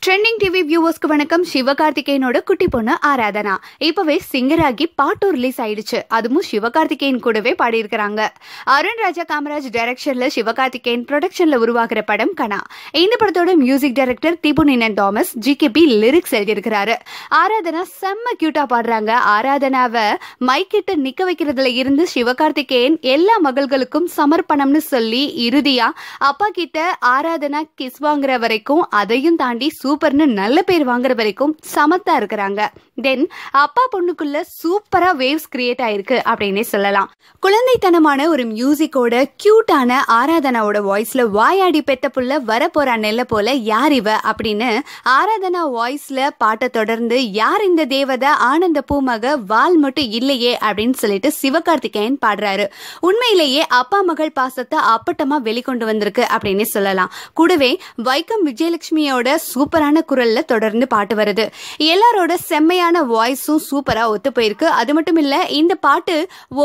Trending TV வியூவர்ஸ்க்கு வணக்கம். சிவகார்த்திகேயனோட குட்டி பொண்ணு ஆராதனா இப்பவே சிங்கர் ஆகி பாட்டும் ரிலீஸ் ஆயிடுச்சு. அதுவும் சிவகார்த்திகேயன் கூடவே பாடியிருக்கிறாங்க. அருண் ராஜா காமராஜ் டைரக்ஷன்ல சிவகார்த்திகேயன் ப்ரொடக்ஷன்ல உருவாகிற படம் கனா. இந்த படத்தோட music director Dhibu Ninan Thomas GKB lyrics எழுதியிருக்கிறாரு. ஆராதனா செம்ம கியூட்டா பாடுறாங்க. ஆராதனாவை மைக்கிட்ட நிக்க வைக்கிறதுல இருந்து சிவகார்த்திகேயன் எல்லா மகள்களுக்கும் சமர்ப்பணம்னு சொல்லி இறுதியா அப்பா கிட்ட ஆராதனா கிஸ் வாங்குற வரைக்கும், அதையும் தாண்டி சூப்பர்னு நல்ல பேர் வாங்குற வரைக்கும் சமத்தா இருக்கிறாங்க. தென் அப்பா பொண்ணுக்குள்ள சூப்பரா வேவ்ஸ் கிரியேட் ஆயிருக்கு அப்படின்னே சொல்லலாம். குழந்தைத்தனமான ஒரு மியூசிக்கோட கியூட்டான ஆராதனாவோட வாய்ஸ்ல வாயாடி பெத்த புள்ள வரப்போறா நெல்ல போல யார் இவ அப்படின்னு ஆராதனா வாய்ஸ்ல பாட்டை தொடர்ந்து யார் இந்த தேவதை ஆனந்த பூமக வால் மட்டும் இல்லையே அப்படின்னு சொல்லிட்டு சிவகார்த்திகேயன் பாடுறாரு. உண்மையிலேயே அப்பா மகள் பாசத்தை அப்பட்டமா வெளிக்கொண்டு வந்திருக்கு அப்படின்னு சொல்லலாம். கூடவே வைக்கம் விஜயலட்சுமியோட சூப்பரான குரல்ல தொடர்ந்து பாட்டு வருது. எல்லாரோட செம்மையான வாய்ஸும் சூப்பரா ஒத்து போயிருக்கு. அது மட்டும் இல்ல, இந்த பாட்டு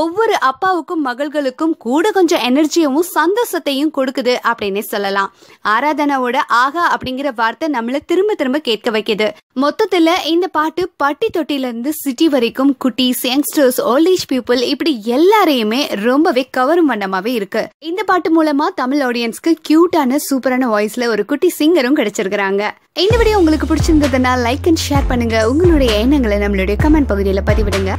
ஒவ்வொரு அப்பாவுக்கும் மகள்களுக்கும் கூட கொஞ்சம் எனர்ஜியவும் சந்தோஷத்தையும் கொடுக்குது அப்படின்னு சொல்லலாம். ஆராதனாவோட ஆகா அப்படிங்கிற வார்த்தை நம்மள திரும்ப திரும்ப கேட்க வைக்குது. மொத்தத்துல இந்த பாட்டு பட்டி தொட்டில இருந்து சிட்டி வரைக்கும் குட்டீஸ், யங்ஸ்டர்ஸ், ஓல்ட் ஏஜ் பீப்புள் இப்படி எல்லாரையுமே ரொம்பவே கவரும் வண்ணமாவே இருக்கு. இந்த பாட்டு மூலமா தமிழ் ஆடியன்ஸ்க்கு கியூட்டான சூப்பரான வாய்ஸ்ல ஒரு குட்டி சிங்கரும் கிடைச்சிருக்காங்க. இந்த வீடியோ உங்களுக்கு பிடிச்சிருந்ததுன்னா லைக் அண்ட் ஷேர் பண்ணுங்க. உங்களுடைய எண்ணங்களை நம்மளுடைய கமெண்ட் பகுதியில் பதிவிடுங்க.